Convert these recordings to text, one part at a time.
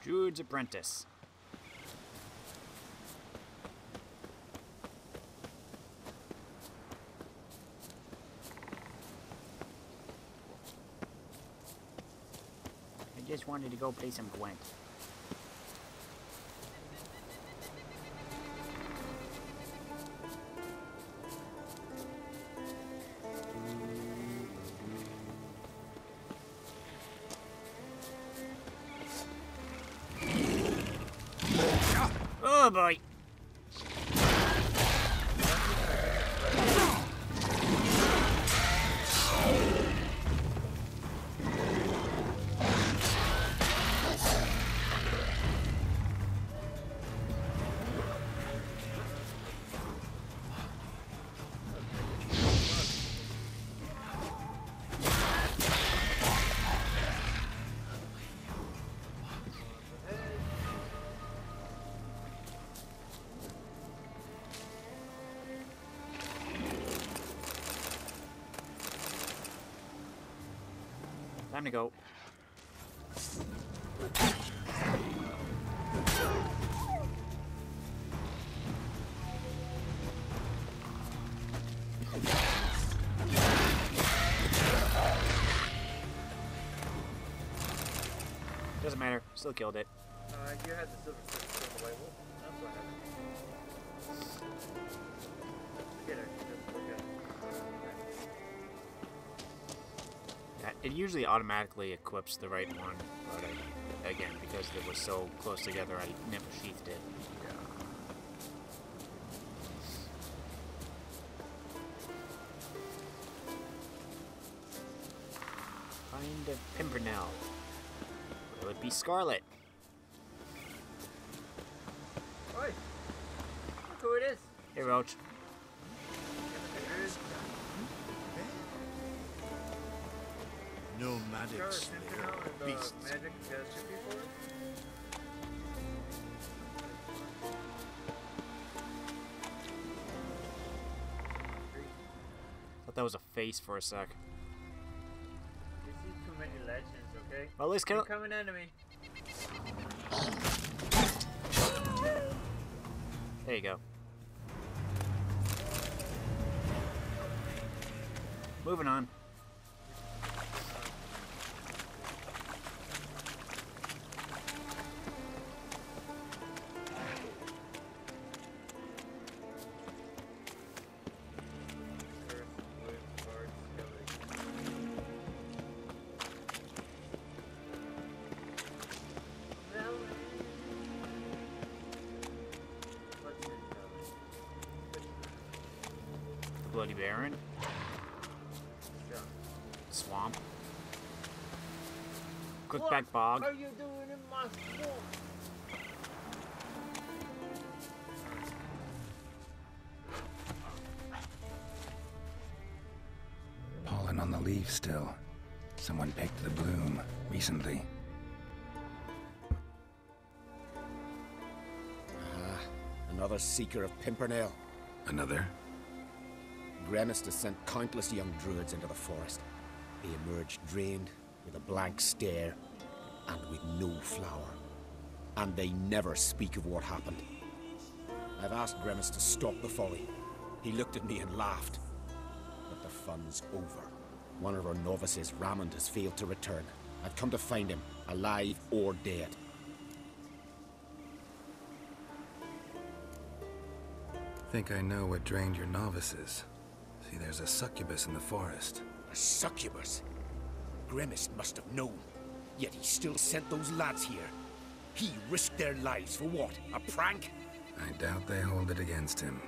Druid's Apprentice. I just wanted to go play some qwent. Oh boy! Time to go. Doesn't matter. Still killed it. You had the silver sword on the way. Well, that's what happened. Get her. It usually automatically equips the right one, but again, because it was so close together, I never sheathed it. Find a Pimpernel. Will it be Scarlet? Oi! Look who it is! Hey, Roach. Nomadic slayer of beasts. Magic two people? Thought that was a face for a sec. You see too many legends, okay? Well, let's kill. Coming into me. There you go. Moving on. Bloody Baron. Yeah. Swamp. Quickback Bog. What are you doing in my swamp? Pollen on the leaves still. Someone picked the bloom recently. Another seeker of Pimpernel. Another? Gremist has sent countless young druids into the forest. They emerge drained, with a blank stare, and with no flower. And they never speak of what happened. I've asked Gremist to stop the folly. He looked at me and laughed. But the fun's over. One of our novices, Ramond, has failed to return. I've come to find him, alive or dead. Think I know what drained your novices. See, there's a succubus in the forest. A succubus? Gremist must have known. Yet he still sent those lads here. He risked their lives for what? A prank? I doubt they hold it against him.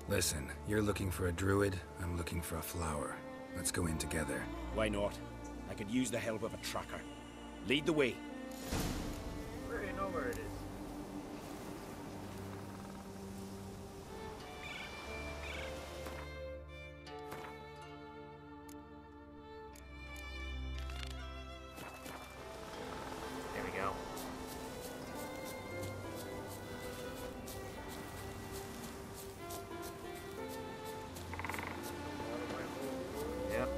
Listen, you're looking for a druid, I'm looking for a flower. Let's go in together. Why not? I could use the help of a tracker. Lead the way. We already know where it is. There we go. Yep.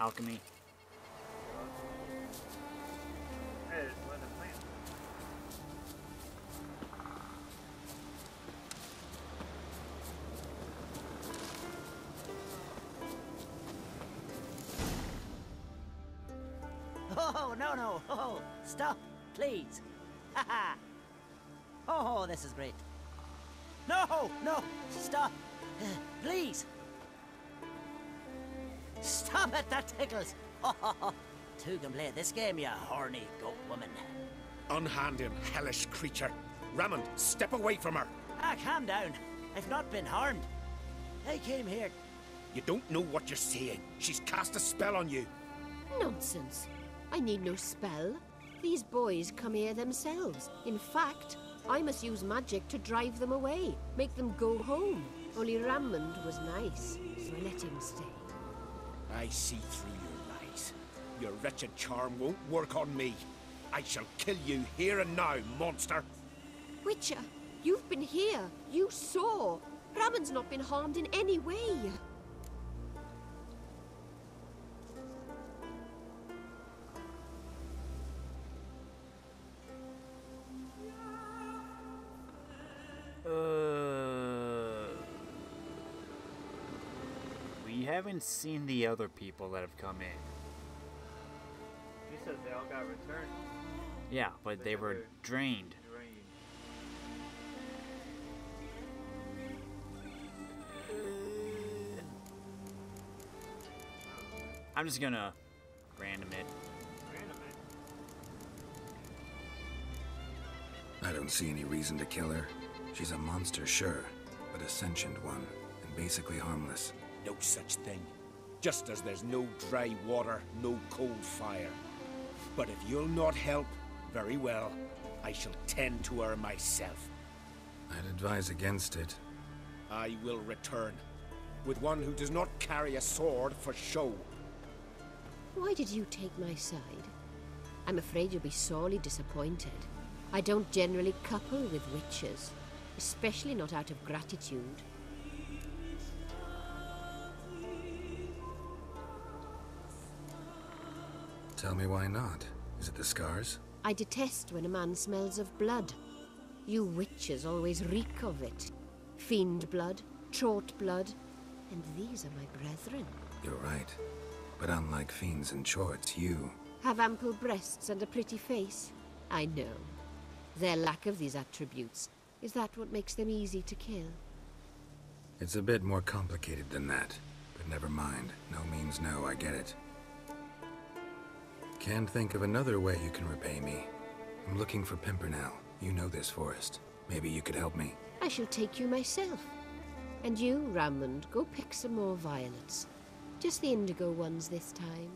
alchemy. Hey, it's one of the plants. Oh, no, no. Oh, stop, please. Haha. Oh, this is great. No, no, stop. Please. Stop it, that tickles. Oh, two can play this game, you horny goat woman. Unhand him, hellish creature. Raymond, step away from her. Ah, calm down. I've not been harmed. I came here. You don't know what you're saying. She's cast a spell on you. Nonsense. I need no spell. These boys come here themselves. In fact, I must use magic to drive them away, make them go home. Only Raymond was nice, so I let him stay. I see through your lies. Your wretched charm won't work on me. I shall kill you here and now, monster. Witcher, you've been here. You saw. Raymond's not been harmed in any way. We haven't seen the other people that have come in. He says they all got returned. Yeah, but they were drained. I'm just gonna random it. I don't see any reason to kill her. She's a monster, sure, but a sentient one, and basically harmless. No such thing. Just as there's no dry water, no cold fire. But if you'll not help, very well. I shall tend to her myself. I'd advise against it. I will return, with one who does not carry a sword for show. Why did you take my side? I'm afraid you'll be sorely disappointed. I don't generally couple with witches, especially not out of gratitude. Tell me why not. Is it the scars? I detest when a man smells of blood. You witches always reek of it. Fiend blood, trot blood, and these are my brethren. You're right. But unlike fiends and chorts, you... Have ample breasts and a pretty face? I know. Their lack of these attributes, is that what makes them easy to kill? It's a bit more complicated than that. But never mind. No means no, I get it. Can't think of another way you can repay me. I'm looking for Pimpernel. You know this forest. Maybe you could help me. I shall take you myself. And you, Raymond, go pick some more violets. Just the indigo ones this time.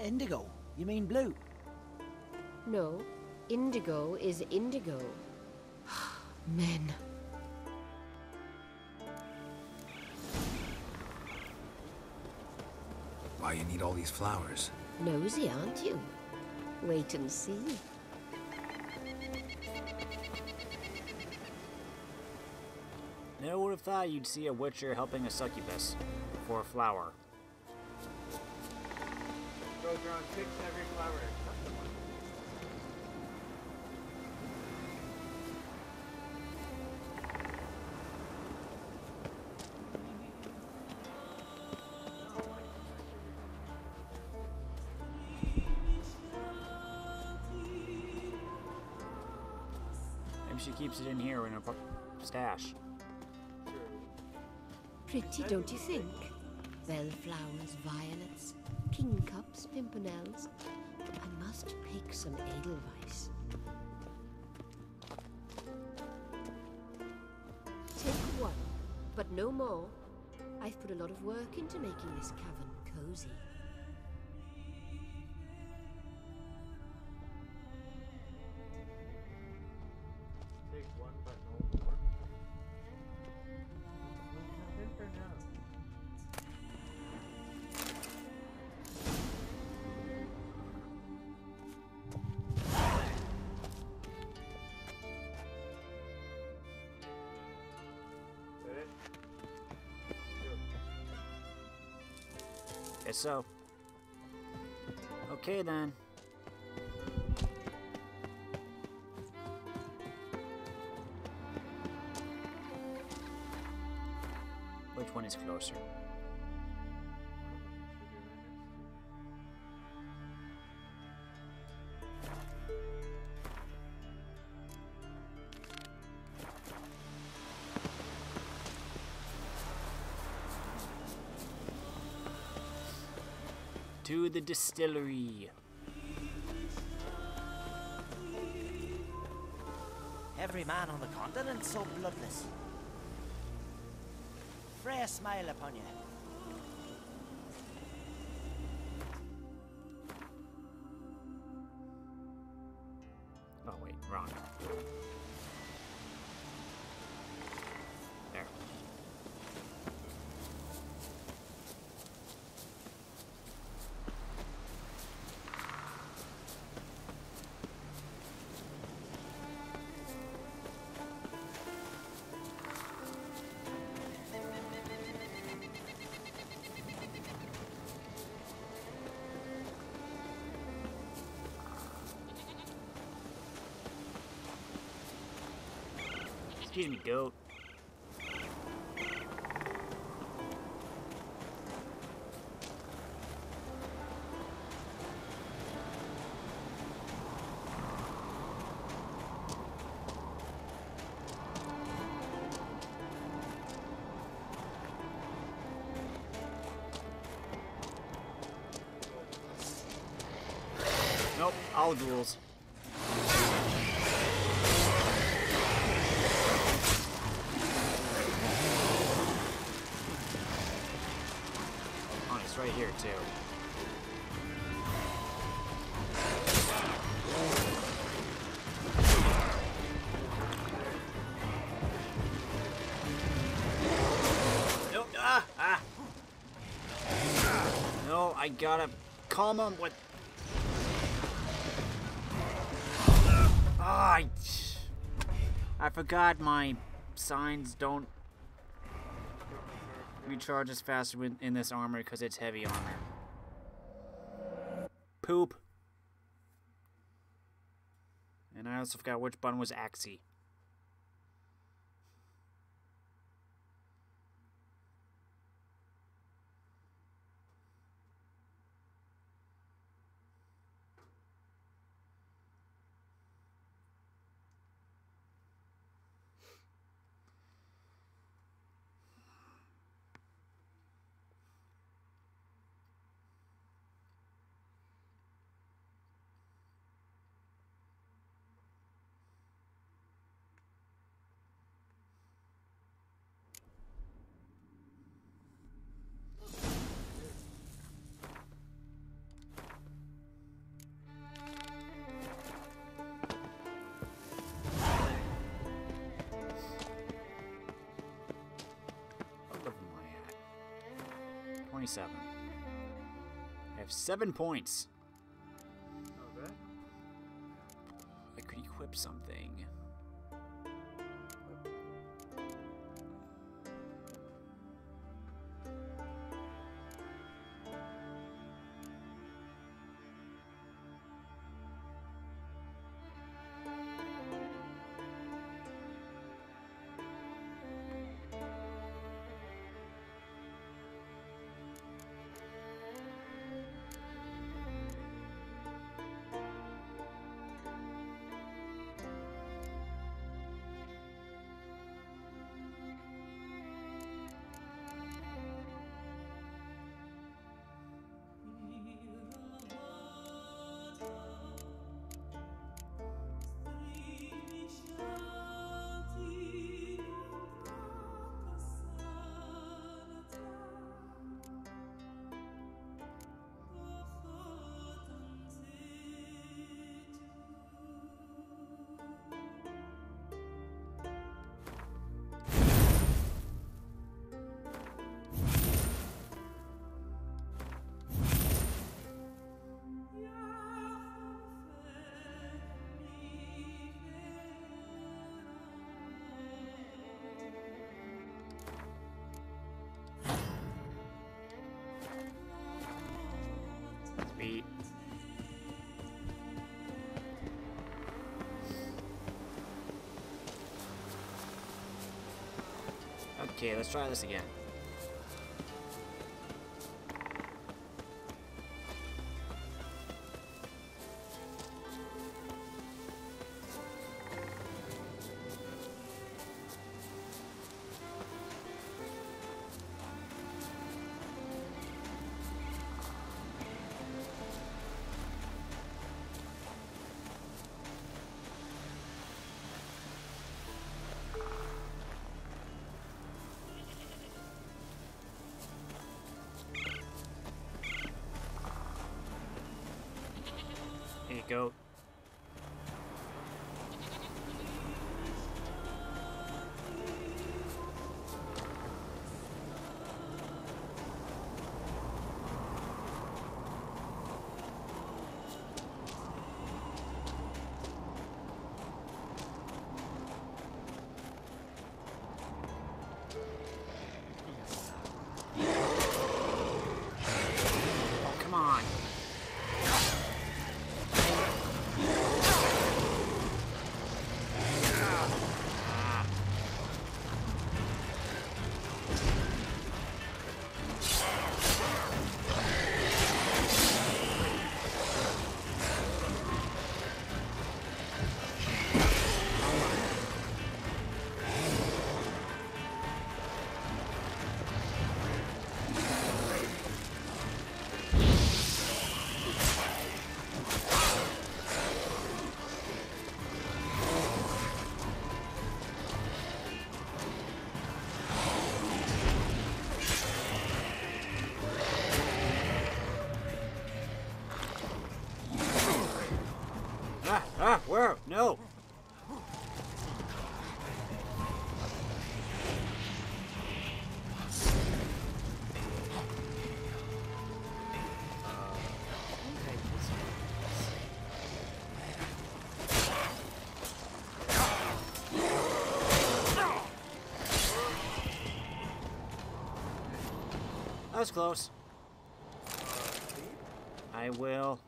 Indigo? You mean blue? No, indigo is indigo. Men. Why you need all these flowers? Nosy, aren't you? Wait and see. Never would have thought you'd see a witcher helping a succubus for a flower. Goes around, picks every flower except the one. Maybe she keeps it in here in her stash. Pretty, don't you think? Bellflowers, violets, kingcups, pimpernels. I must pick some edelweiss. Take one, but no more. I've put a lot of work into making this cavern cozy. Take one, but no more. Pimpernel. Did it? Guess so. Okay then. Which one is closer? To the distillery. Every man on the continent so bloodless. Freya smile upon you. Oh wait, wrong. There. Excuse me, goat. Nope, all the rules. Oh, it's right here too. Nope. No, I gotta calm him with. I forgot my signs don't recharge as fast in this armor because it's heavy armor. Poop. And I also forgot which button was Axie. What level am I at? 27. I have 7 points. Not bad. I could equip something. Okay, let's try this again. Here you go. Oh, come on. Where? No! That was close. I will.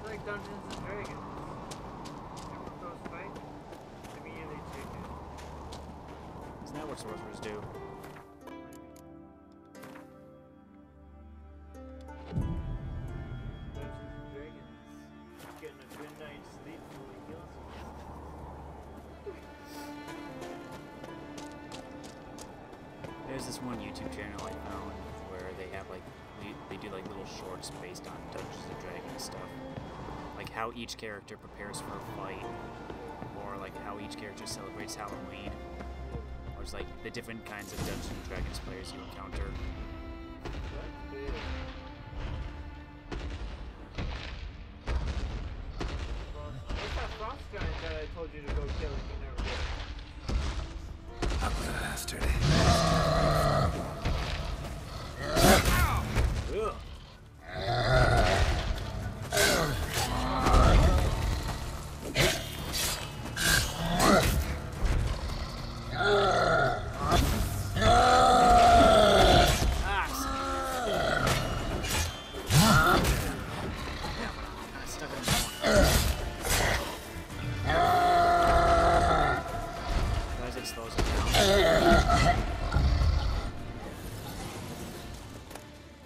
Like Dungeons and Dragons. Super close fight. Immediately change it. Isn't that what sorcerers do? Dungeons and Dragons. Getting a good night's sleep fully kills you. There's this one YouTube channel I found where they have like they do like little shorts based on Dungeons and Dragons stuff, like how each character prepares for a fight, or like how each character celebrates Halloween, or it's like the different kinds of Dungeons and Dragons players you encounter. That's big. What's that frost giant that I told you to go kill and you never did? Ugly bastard. Ugh.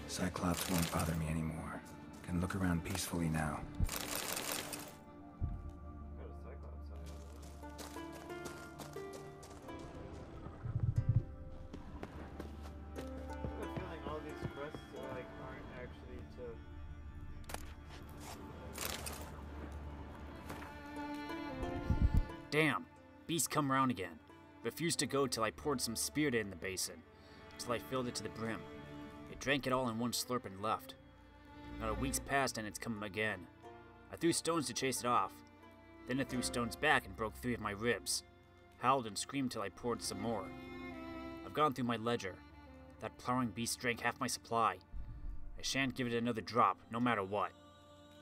Cyclops won't bother me anymore. Can look around peacefully now. Got a Cyclops eye on it. I have a feeling all these quests are, like, aren't actually to... Damn! Beast come round again. Refused to go till I poured some spirit in the basin, till I filled it to the brim. It drank it all in one slurp and left. Not a week's passed and it's come again. I threw stones to chase it off. Then I threw stones back and broke 3 of my ribs. Howled and screamed till I poured some more. I've gone through my ledger. That plowing beast drank half my supply. I shan't give it another drop, no matter what.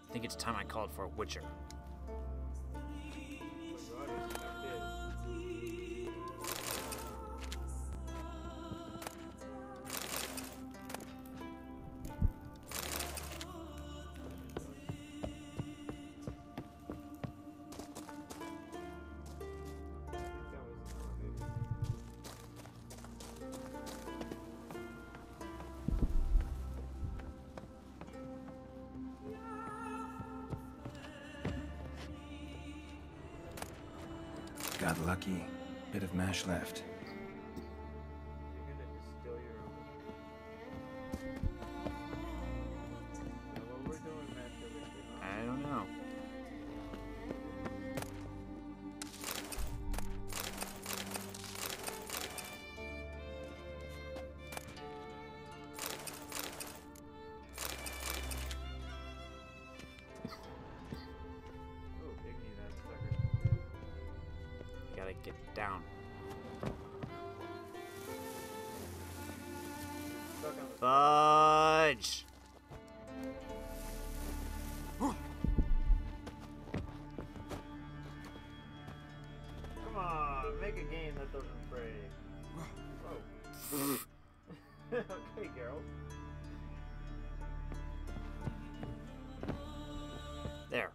I think it's time I called for a witcher. Got lucky. Bit of mash left. You're gonna distill your own. Is that what we're doing, Master Victor? I don't know. Oh, ignite that sucker. Gotta get down. Stuck on the Fudge! Come on, make a game that doesn't break. Whoa. Okay, Geralt. There.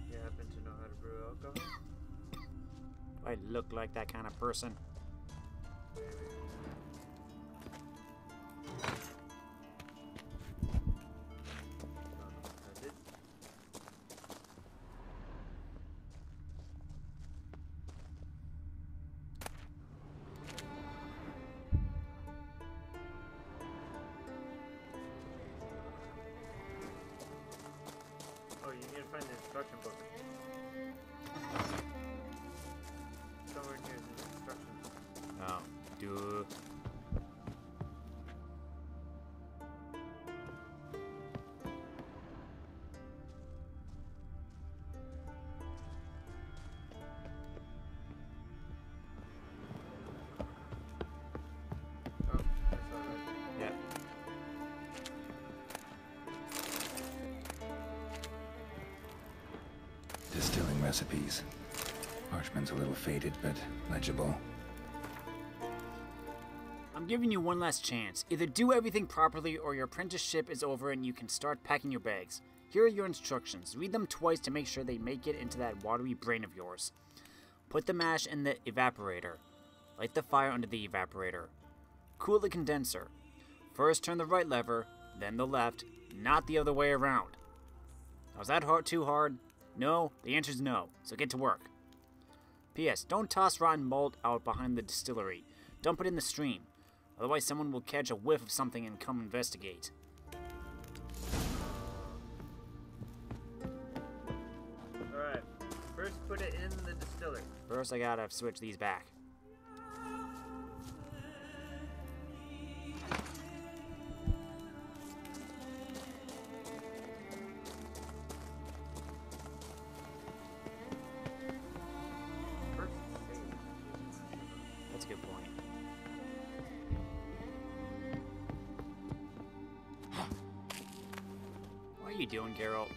You happen to know how to brew alcohol? I look like that kind of person. I did. Oh, you need to find the instruction book. Somewhere near the instructions. Oh, duh. Oh, that's alright. Yep. Distilling recipes. Parchment's a little faded, but legible. I'm giving you one last chance. Either do everything properly or your apprenticeship is over and you can start packing your bags. Here are your instructions. Read them twice to make sure they make it into that watery brain of yours. Put the mash in the evaporator. Light the fire under the evaporator. Cool the condenser. First turn the right lever, then the left, not the other way around. Now, is that too hard? No? The answer is no, so get to work. P.S. Don't toss rotten malt out behind the distillery. Dump it in the stream. Otherwise someone will catch a whiff of something and come investigate. Alright. First put it in the distillery. First I gotta switch these back. First save. That's a good point. What are you doing, Geralt?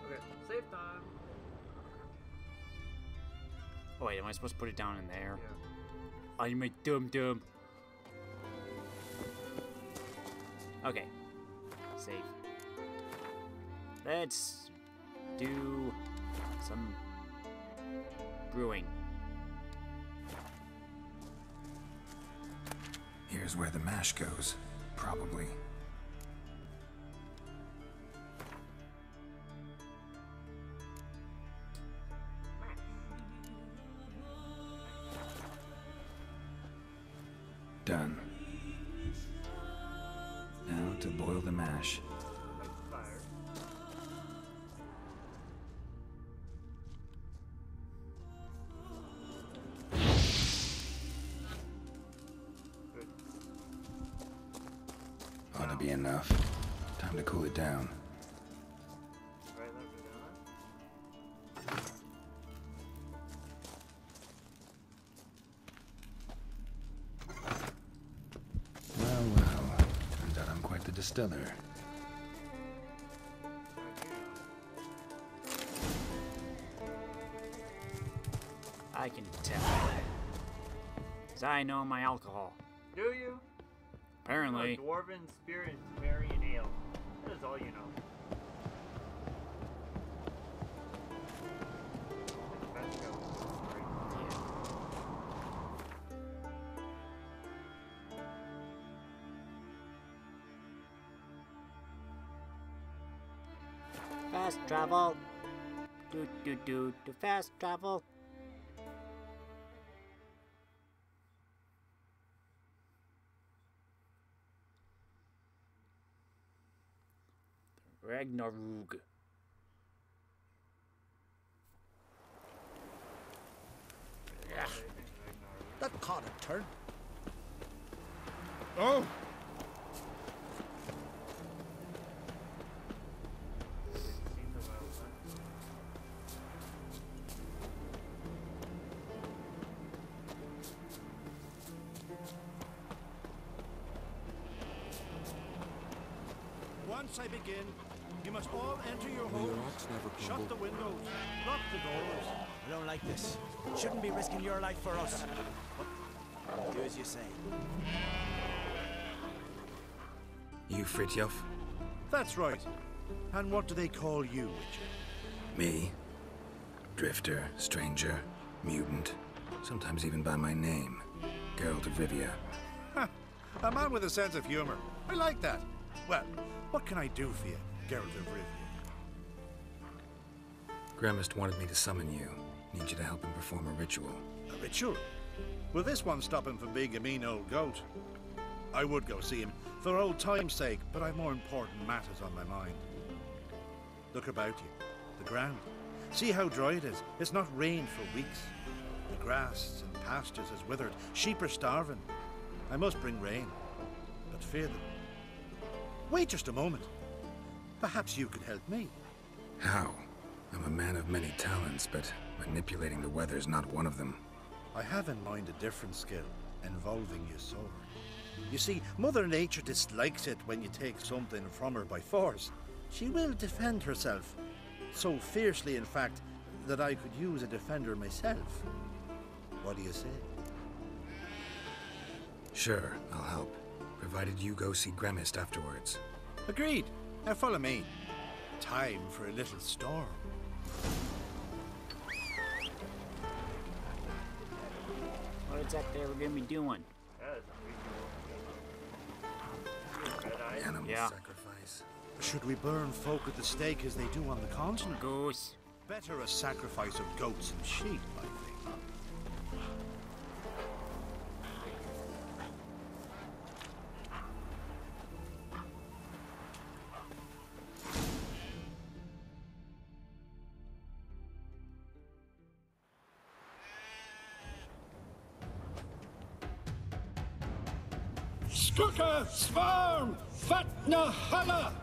Okay, save time. Oh wait, am I supposed to put it down in there? Yeah. I'm a dum-dum. Okay. Save. Let's do some brewing. Here's where the mash goes. Probably. Done. Now to boil the mash. Like fire. Good. Ought to be enough. Time to cool it down. Right lever down. Well, well. Turns out I'm quite the distiller. I can tell. 'Cause I know my alcohol. Do you? Apparently. Dwarven spirit and Marian ale. That is all you know. Fast travel. Do fast travel. Ragnarok. That caught a turn. Oh! Once I begin, you must all enter your homes. Shut the windows. Lock the doors. I don't like this. Shouldn't be risking your life for us. Do as you say. You Fritjof? That's right. And what do they call you, Witcher? Me? Drifter, stranger, mutant, sometimes even by my name. Geralt of Rivia. A man with a sense of humor. I like that. Well, what can I do for you, Geralt of Rivia? Gremist wanted me to summon you. Need you to help him perform a ritual. A ritual? Will this one stop him from being a mean old goat? I would go see him for old time's sake, but I've more important matters on my mind. Look about you. The ground. See how dry it is. It's not rained for weeks. The grass and pastures has withered. Sheep are starving. I must bring rain, but fear them. Wait just a moment. Perhaps you could help me. How? I'm a man of many talents, but manipulating the weather's not one of them. I have in mind a different skill, involving your sword. You see, Mother Nature dislikes it when you take something from her by force. She will defend herself. So fiercely, in fact, that I could use a defender myself. What do you say? Sure, I'll help. Provided you go see Gremist afterwards. Agreed. Now follow me. Time for a little storm. What exactly are we gonna be doing? Animal Yeah. sacrifice. Should we burn folk at the stake as they do on the continent? Goose. Better a sacrifice of goats and sheep, I think. Stuka Svarm Fatna Hala!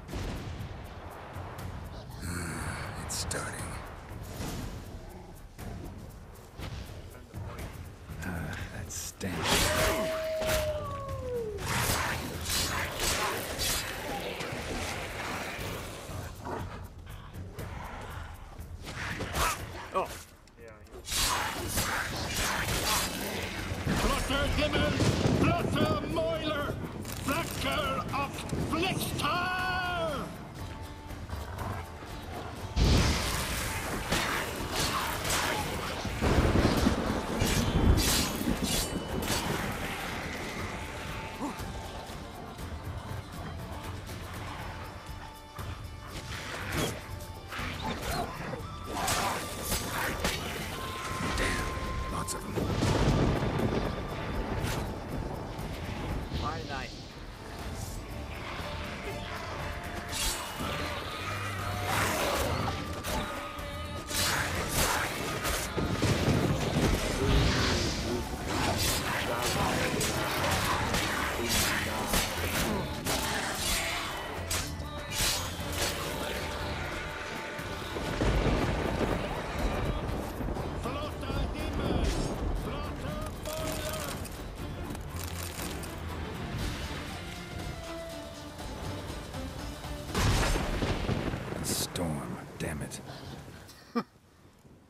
It's starting. That stench. Oh. Blotter Himmel, Blotter Moiler, Flacker of Flixtar! Lots of them. Why did I? Blotter Himmel, Blotter Moiler! Storm, damn it.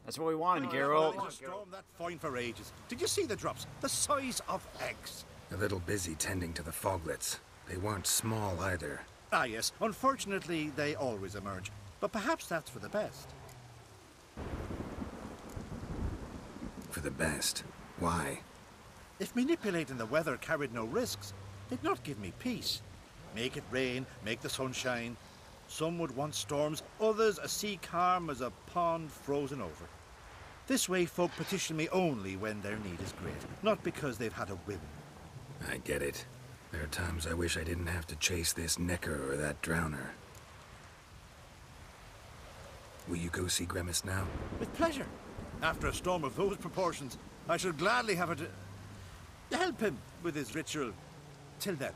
That's what we wanted, I've Geralt. been storm that fine for ages. Did you see the drops? The size of eggs. A little busy tending to the foglets. They weren't small either. Ah, yes. Unfortunately, they always emerge. But perhaps that's for the best. For the best. Why? If manipulating the weather carried no risks, it'd not give me peace. Make it rain, make the sun shine. Some would want storms, others a sea calm as a pond frozen over. This way folk petition me only when their need is great, not because they've had a whim. I get it. There are times I wish I didn't have to chase this necker or that drowner. Will you go see Grimace now? With pleasure. After a storm of those proportions, I should gladly have her to help him with his ritual. Till then.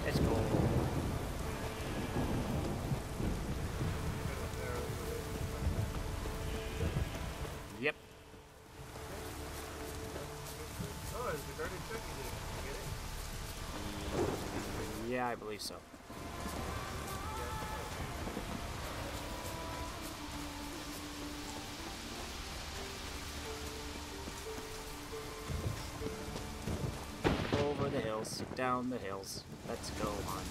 Let's go. Yep. Oh, it's the garden cookie. Did you get it? Yeah, I believe so. Over the hills, down the hills. Let's go on.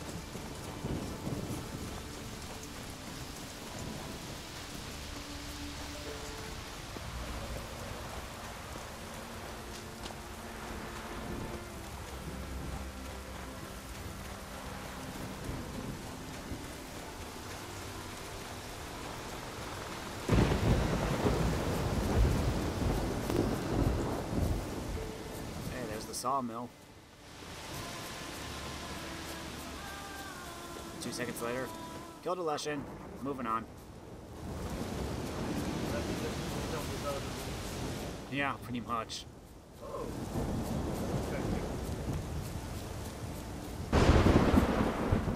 Hey, there's the sawmill. 2 seconds later, killed a Leshen. Moving on. Yeah, pretty much. Oh.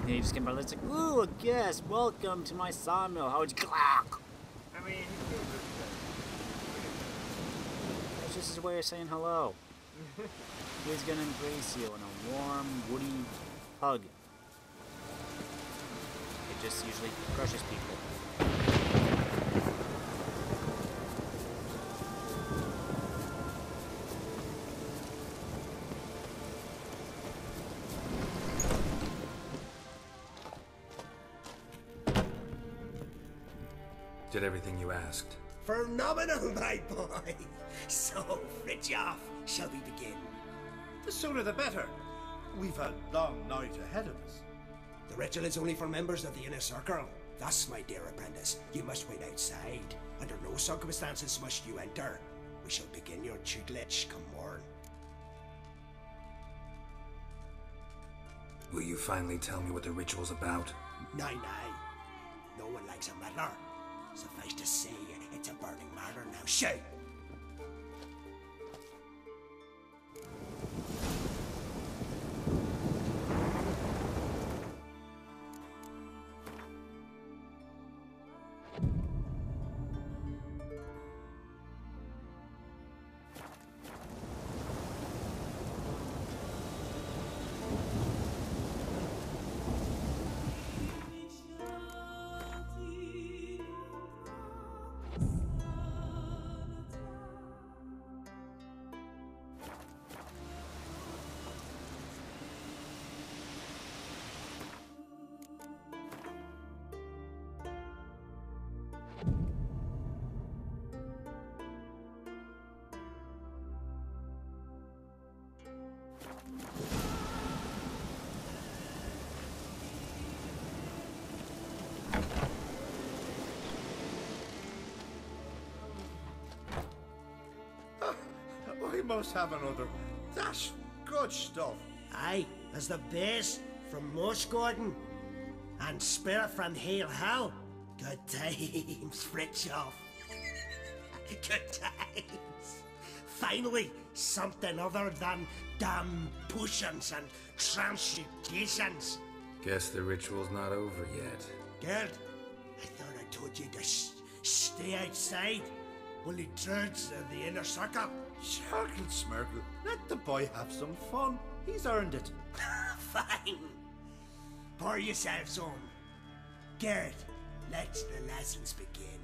Yeah, you just get by. It's like, ooh, a guest. Welcome to my sawmill. How would you? I mean, he's doing good. That's just his way of saying hello. He's gonna embrace you in a warm, woody hug. It just usually crushes people. Did everything you asked? Phenomenal, my boy. So, Fridtjof, shall we begin? The sooner the better. We've a long night ahead of us. The ritual is only for members of the inner circle. Thus, my dear apprentice, you must wait outside. Under no circumstances must you enter. We shall begin your tutelage come morn. Will you finally tell me what the ritual's about? Nay, nay. No one likes a meddler. Suffice to say, it's a burning matter now. Shout! We must have another. That's good stuff. Aye, as the base from Moshgordon and Spirit from Hale Hill. Good times, Fritjof. Good times. Finally, something other than damn potions and transmutations. Guess the ritual's not over yet. Geralt, I thought I told you to stay outside. Only Druids of the inner circle. Smirkle, Smirkle. Let the boy have some fun. He's earned it. Fine. Pour yourselves on. Geralt, let the lessons begin.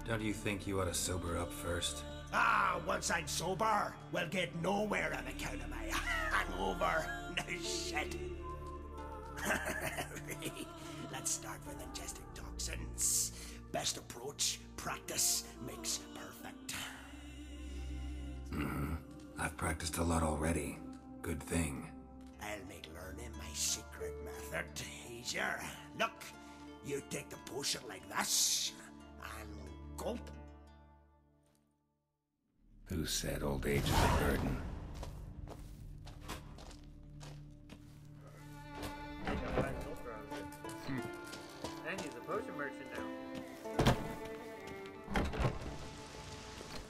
Don't you think you ought to sober up first? Ah, once I'm sober, we'll get nowhere on account of my hangover. No shit. Let's start with ingesting toxins. Best approach, practice makes perfect. I've practiced a lot already. Good thing. I'll make learning my secret method easier. Look, you take the potion like this, and gulp. Who said old age is a burden? And he's a potion merchant now.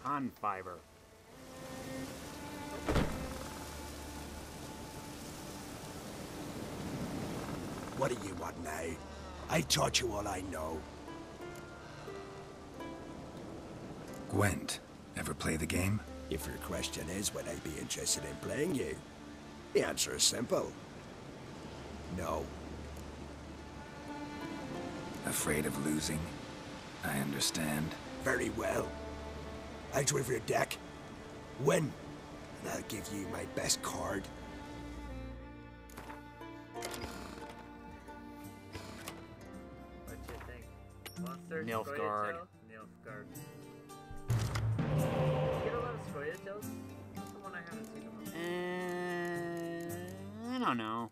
On fiber. What do you want now? I taught you all I know. Gwent. Ever play the game? If your question is would I be interested in playing you, the answer is simple. No. Afraid of losing? I understand. Very well. I'll draw your deck. Win. And I'll give you my best card. What you think? Monster? Nilfgaard. Nilfgaard. You get a lot of Scoia'tails? That's the one I haven't seen about. I don't know.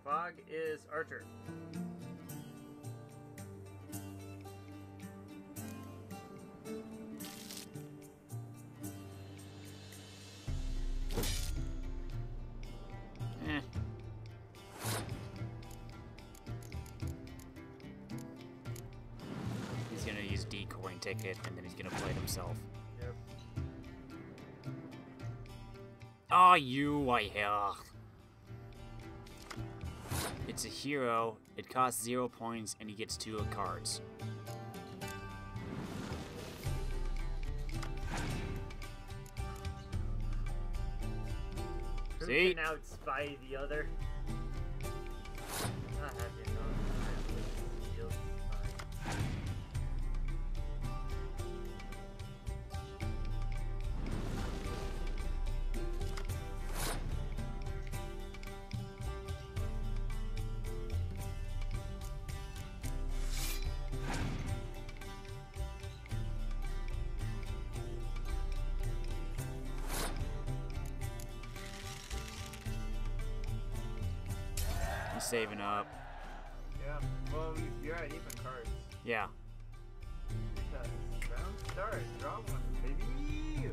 Fog is Archer. Eh. He's gonna use decoy and ticket, and then he's gonna play it himself. Yep. Ah, you, I hear. It's a hero, it costs 0 points, and he gets 2 cards. Who See? can outspy the other? Not happy enough. Feels fine. He's saving up. Yeah, well, you're at even cards. Yeah. Because round start, draw one, baby!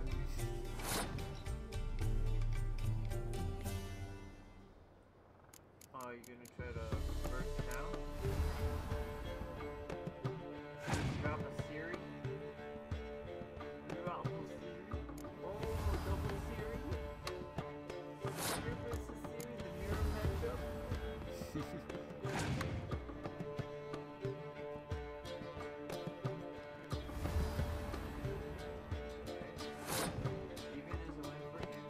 Oh, you're gonna try to burst down? Drop a Siri? Drop a Siri? Oh, double Siri? Siri versus Siri, the mirror matchup? Even is a win for him.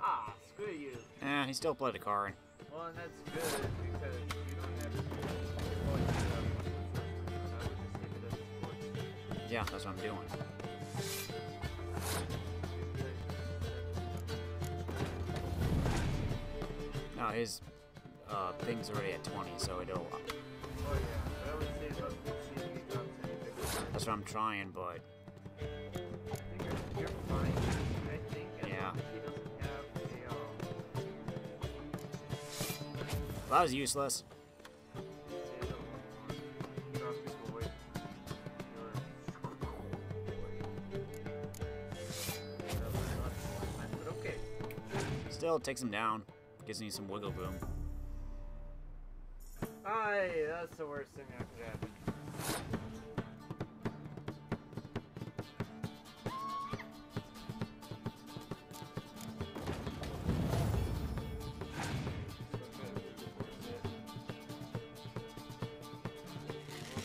Ah, screw you. He still played a card. Well, and that's good because you don't have to get points for that one. I would just leave it as points. Yeah, that's what I'm doing. No, his thing's already at 20, so it'll. Oh yeah, but I would say about see if he drops any bigger cards. That's what I'm trying, but I think you're fine. I think as Yeah. long as he doesn't have a that was useless. drop people away. But okay. Still, it takes him down. Gives me some wiggle room. Aye, that's the worst thing that could happen.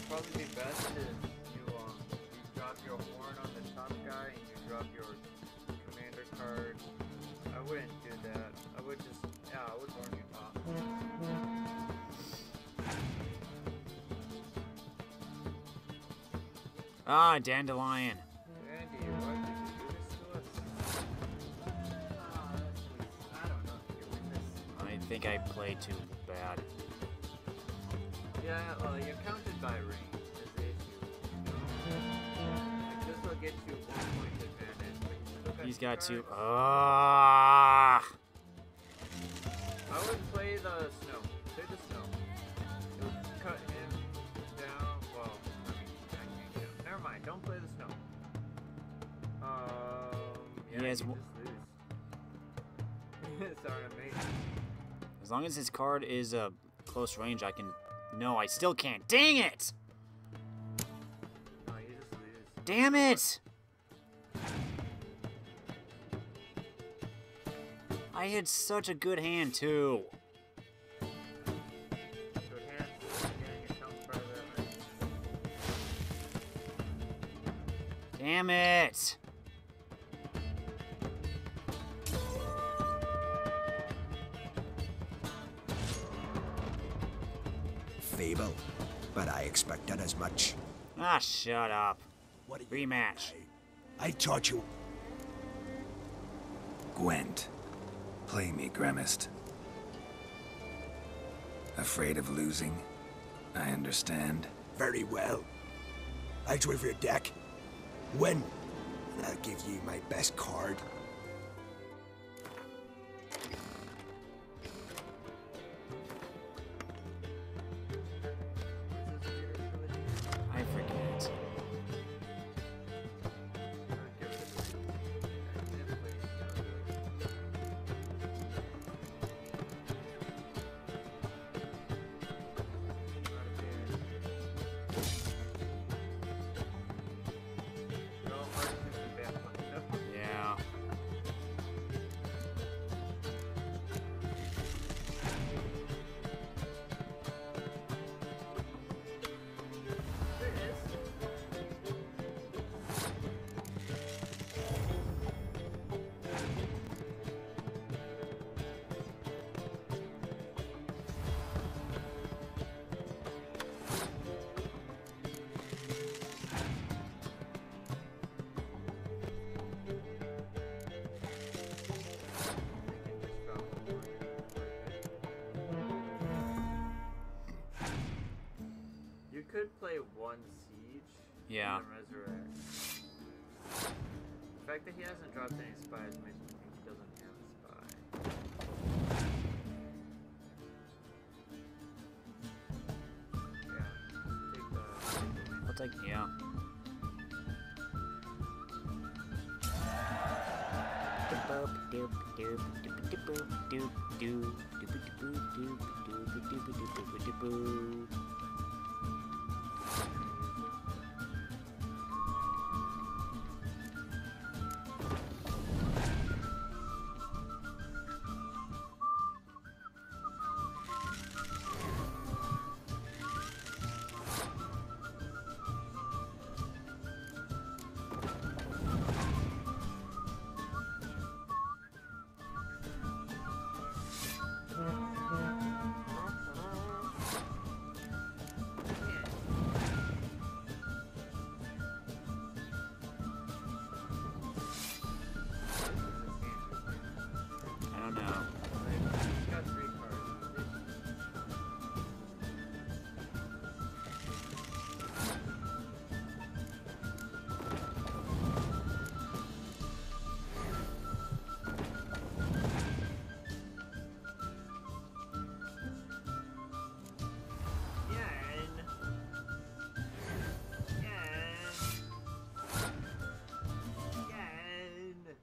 probably be best if you drop your horn on the top guy and you drop your commander card. I wouldn't do that. I would just, yeah, I would horn you top. Ah, dandelion. Andy, why did you do this to us? I don't know if you win this. I think I played too bad. Yeah, well, you're counted by range is the issue. Like, this will get you 1 point advantage, but you still got He's got to. cards. Ah. I would play the snow. Play the snow. It would cut him down. Well, I mean, I can't count. Never mind. Don't play the snow. Yeah, He has you w- just lose. Sorry, amazing. As long as his card is close range, I can. No, I still can't. Dang it! No, you just lose. Damn it! I had such a good hand too. Good hand. Yeah, you count for that, right? Damn it! Fable, but I expected as much. Ah, shut up. What do you Rematch. I taught you. Gwent. Play me, Grimmist. Afraid of losing? I understand. Very well. I draw your deck. Win. And I'll give you my best card. I forget. Yeah. You could play one siege. Yeah. And then resurrect. The fact that he hasn't dropped any spies makes me think he doesn't have a spy. Yeah. Take the I'll take. Yeah. I don't know. He's got 3 cards. Yen.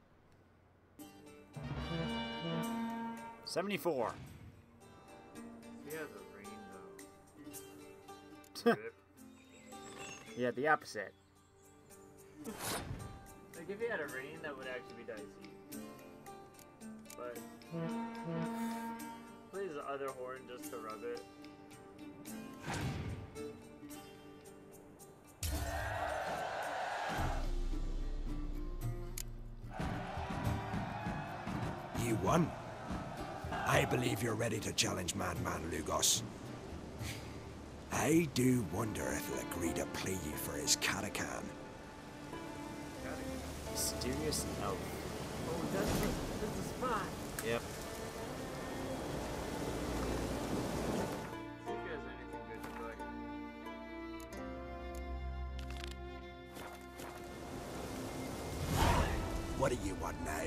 74. He has a ring though. Rip. Yeah, the opposite. Like if he had a ring, that would actually be dicey. But plays the other horn just to rub it. you won. I believe you're ready to challenge Madman Lugos. I do wonder if he'll agree to play you for his Katakan. Mysterious elf. Oh, that's the spot. Yep. See if he has anything good to play. What do you want now?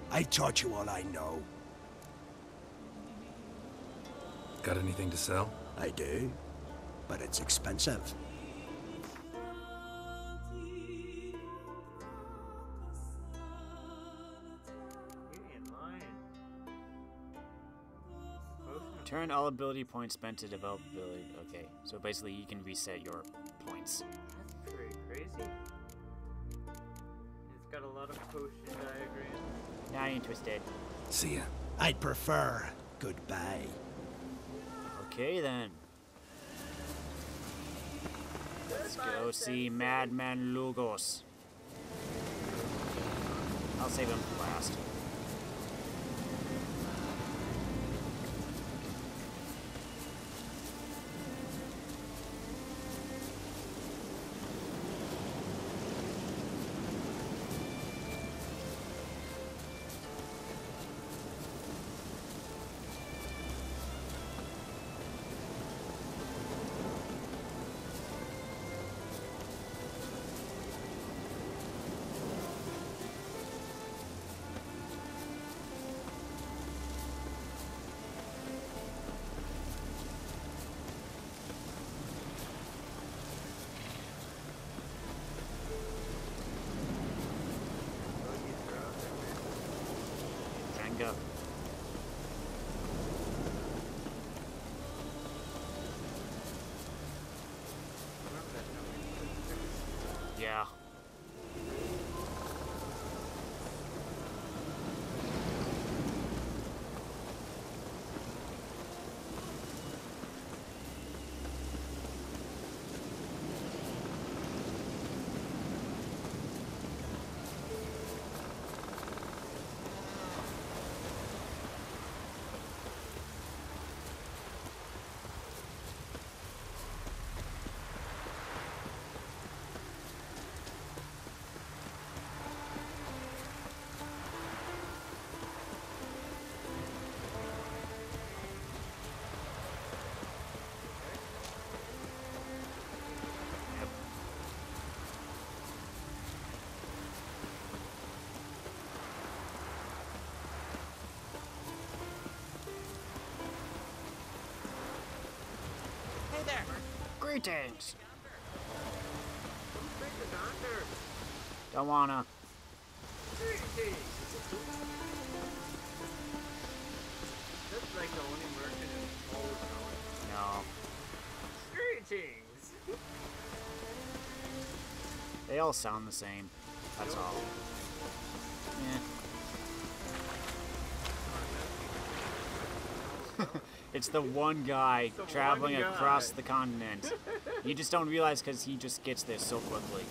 I taught you all I know. Got anything to sell? I do, but it's expensive. You ain't lying. Potion of Turn all ability points spent to develop ability. Okay, so basically you can reset your points. That's pretty crazy. It's got a lot of potion diagrams. Not interested. See ya. I'd prefer goodbye. Okay then. Let's go see Madman Lugos. I'll save him for last. Go. Yeah. Greetings. Bring the doctor. Don't wanna. That's like the only merchant in all of town. No. Greetings. They all sound the same. That's all. Yeah. It's the one guy The traveling one guy. across the continent. You just don't realize because he just gets there so quickly.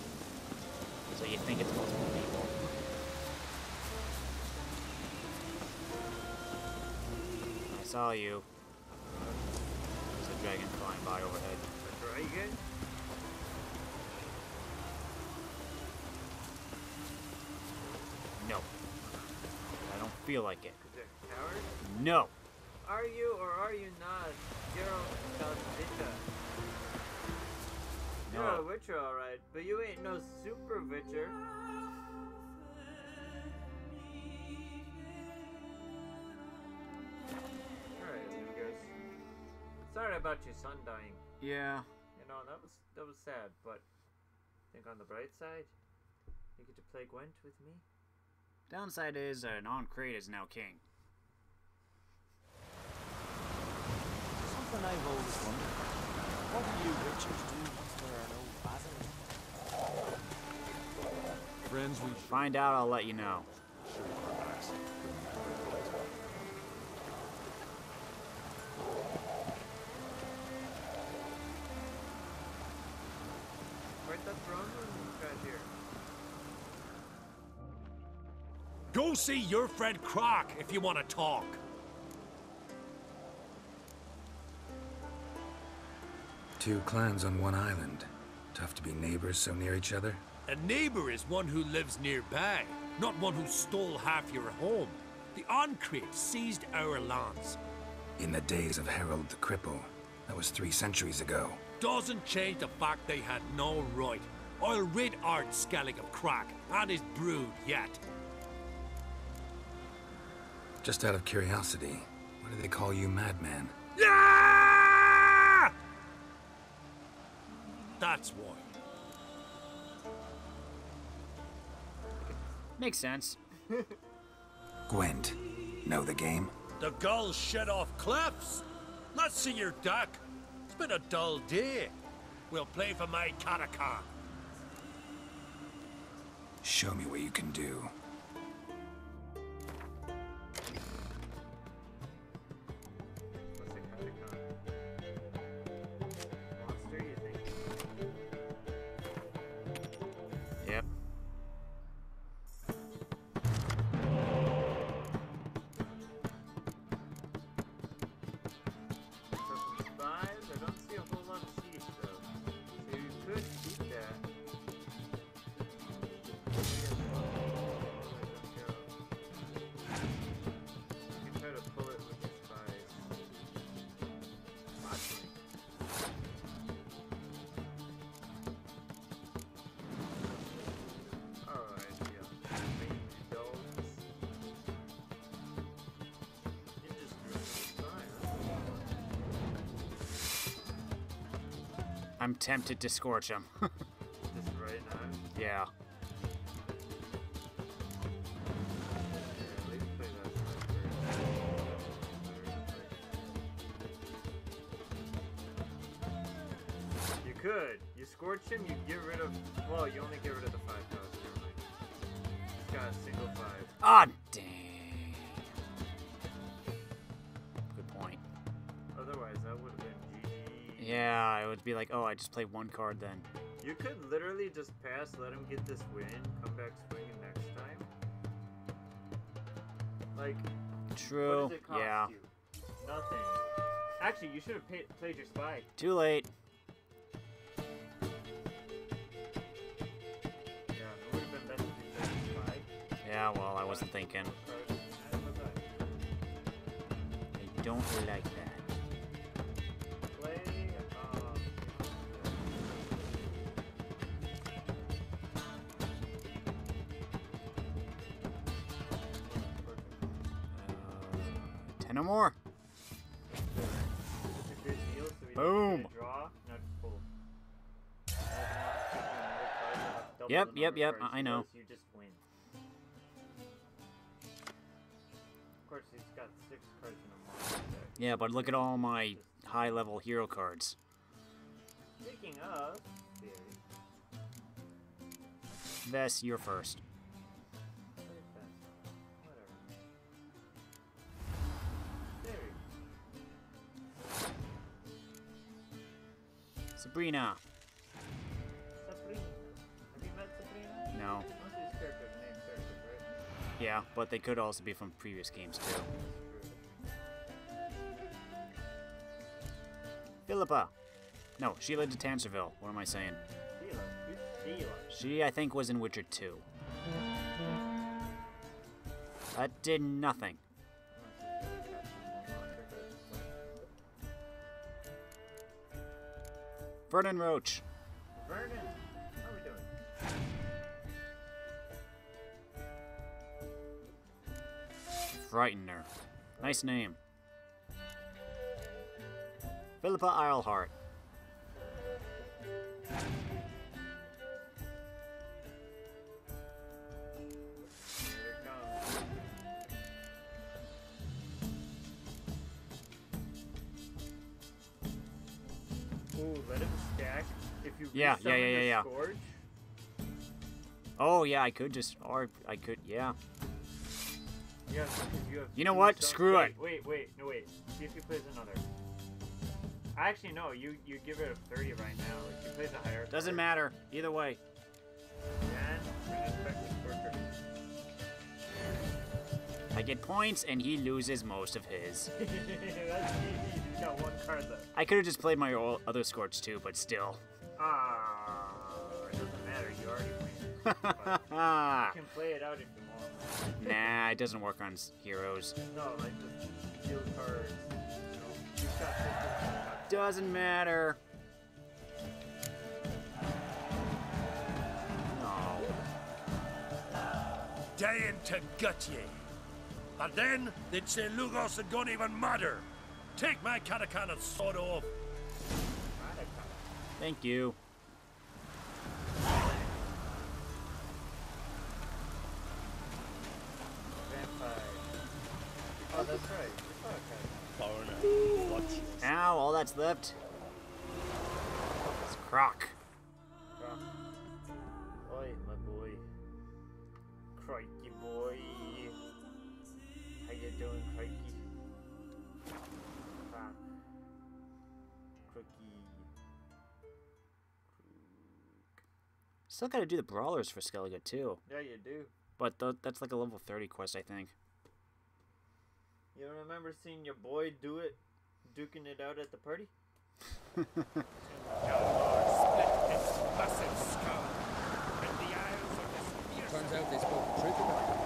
So you think it's multiple people. I saw you. There's a dragon flying by overhead. A dragon? No. I don't feel like it. Is it a coward? No. Are you or are you not Geralt Vita? No. You're a witcher, alright, but you ain't no super witcher. Alright, Lucas. Sorry about your son dying. Yeah. You know, that was sad, but think on the bright side, you get to play Gwent with me. Downside is Non-Crate is now king. Something I've always wondered. What do you witchers do once there are no battles? Friends, we Find out, I'll let you know. Right, that throne room you got here. Go Go see your friend Croc if you want to talk. Two clans on one island. Tough to be neighbors so near each other. A neighbor is one who lives nearby, not one who stole half your home. The Ancrate seized our lands. In the days of Harold the Cripple. That was 3 centuries ago. Doesn't change the fact they had no right. I'll rid Art Skellig of Crack and his brood yet. Just out of curiosity, why do they call you Madman? Yeah! That's why. Makes sense. Gwent. Know the game? The gulls shed off cliffs. Let's see your deck. It's been a dull day. We'll play for my Catacan. Show me what you can do. What's a catacomb? Monster, you think? Yep. So some spies? I don't see a whole lot of sheep though. So you could keep that. You can try to pull it with your spies. Possibly. Alright, yeah. Range dogs. You just drew a spy, huh? I'm tempted to scorch him. Just right now? Yeah. Yeah, at least play that side first. You could. You scorch him, you get rid of... Well, you only get rid of the 5 cost, never mind. He's got a single 5. Ah, dang. Good point. Otherwise, that would have been GG. Yeah, it would be like, oh, I just play 1 card then. You could literally just pass, let him get this win, come back swinging next time. Like, True. what does it cost Yeah. you? Nothing. Actually, you should have played your spy. Too late. Yeah, it would have been best if you played your spy. Yeah, well, I wasn't thinking. I don't like that. Play, Uh, 10 or more. it's a good deal, so we Boom. don't get a draw, not just pull. Yep, I know. You just win. Of course, he's got 6 cards in a monster deck. Yeah, but look at all my high-level hero cards. Speaking of theory, Vess, you're first. play fast. Whatever. Theory. Sabrina. Sabrina. Have you met Sabrina? No. Most of these characters are named characters, right? Yeah, but they could also be from previous games, too. Philippa. No, Sheila de Tanserville. What am I saying? Sheila. Who's Sheila? She, I think, was in Witcher 2. That did nothing. Vernon Roach. Vernon. How are we doing? Frightener. Nice name. Philippa Eilhart. Here it comes. Ooh, let him stack. If you Yeah. resummon the Scourge, Oh, yeah, I could just, or I could, yeah. yes, because you have. You know two what? stones. Screw it. Wait. No, wait. See if he plays another. Actually, no. You give it a 30 right now. If he plays a higher. Doesn't card, matter. Either way. Then bring us back to Scorcher. I get points, and he loses most of his. That's easy. You got one card left. I could have just played my other Scorch too, but still. It doesn't matter. You already win. You can play it out if you want. Nah, it doesn't work on heroes. No, like just deal cards. You know, you've got 50. Doesn't matter. No. Dying to gut ye. And then they'd say Lugos and don't even matter. Take my Katakana's sword off. Thank you. Vampire. Oh, that's right. Ow, all that's left is Croc. Oi, my boy. Crikey boy. How you doing, Crikey? Croc. Crookie. Still gotta do the brawlers for Skellige too. Yeah, you do. But that's like a level 30 quest, I think. You remember seeing your boy do it? Duking it out at the party? Split its massive skull, and the eyes of the spear. Turns out they spoke the truth about it.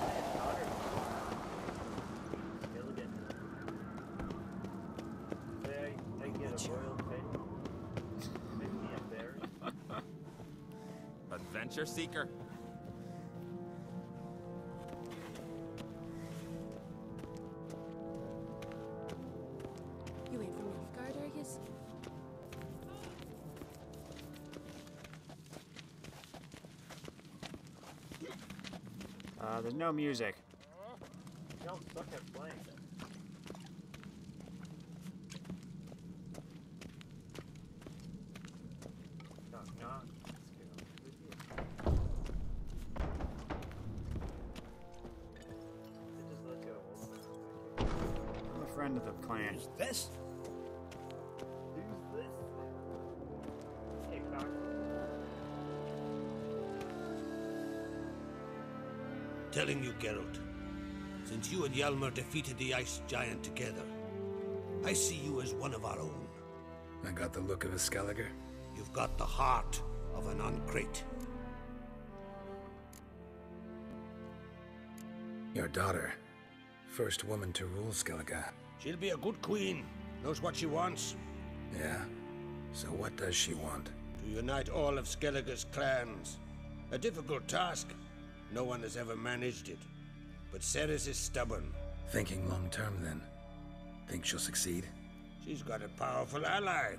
Say I get a royal pet. Make me a berry. Adventure seeker. You ain't from Nilfgaard, are yous? There's no music. Y'all suck at playing. Knock, knock. They just let you out. I'm a friend of the clan. Who's this? Who's this? Hey, Croc. Telling you, Geralt, since you and Hjalmar defeated the ice giant together, I see you as one of our own. I got the look of a Skellige. You've got the heart of an Uncrate. Your daughter. First woman to rule Skellige. She'll be a good queen. Knows what she wants. Yeah? So what does she want? To unite all of Skellige's clans. A difficult task. No one has ever managed it. But Ceres is stubborn. Thinking long term, then. Think she'll succeed? She's got a powerful ally.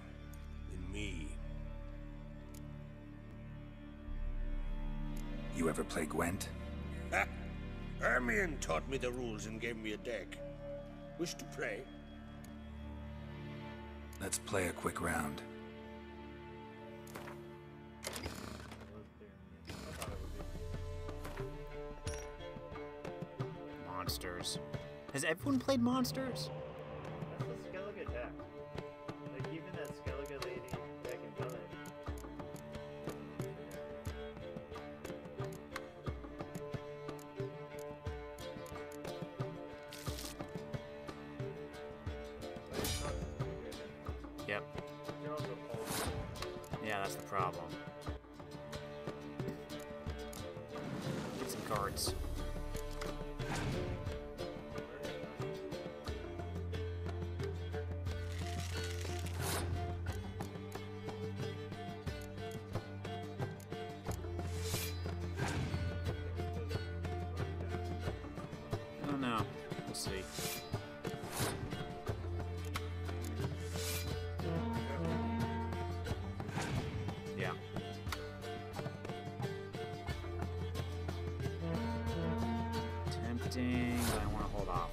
In me. You ever play Gwent? Ha! Hermione taught me the rules and gave me a deck. Wish to play? Let's play a quick round. Monsters. Has everyone played Monsters? That's a Skellige deck. Like, even that Skellige lady back in Village. But it's not good. Yep. You're also cold. Yeah, that's the problem. Get some cards. I don't know. We'll see. Yeah. Tempting, but I want to hold off.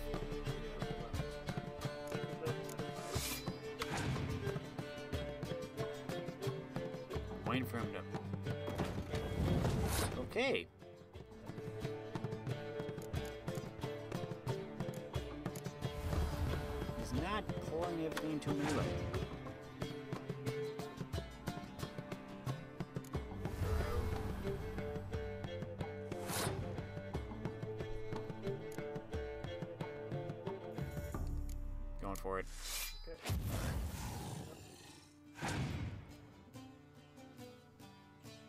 I'm waiting for him to... Okay. He's not pouring everything into melee. for it. Okay.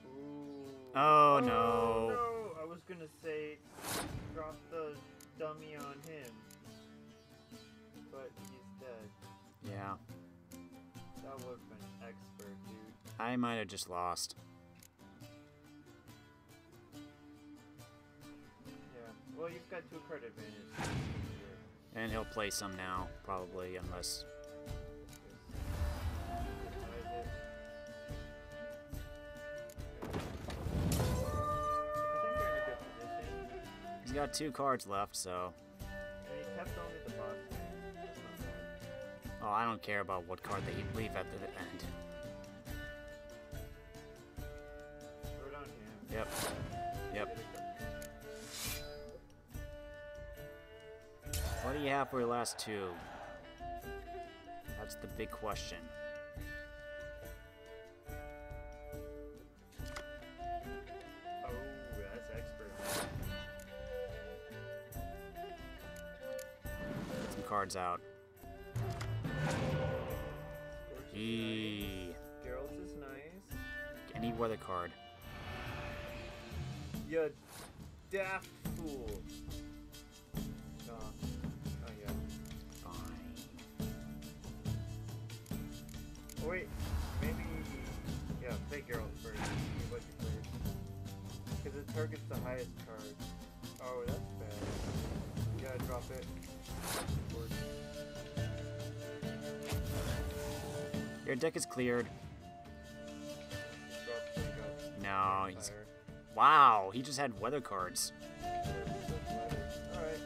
Ooh. Oh, no. No! I was gonna say, drop the dummy on him. But he's dead. Yeah. That would've been expert, dude. I might have just lost. Yeah. Well, you've got 2 card advantage. And he'll play some now, probably, unless... He's got 2 cards left, so... And he kept only the boss. That's not bad. Oh, I don't care about what card they leave at the end. Throw it on him. Yep. Yep. What do you have for your last 2? That's the big question. Oh, that's expert. Get some cards out. Eee. Geralt is nice. Any weather card. You daft fool. Oh, yeah. Fine. Oh, wait. Maybe... Yeah, play Geralt first. See what you play. Because it targets the highest card. Oh, that's bad. Yeah, drop it. Your deck is cleared. No, he's... Wow, he just had weather cards. Alright.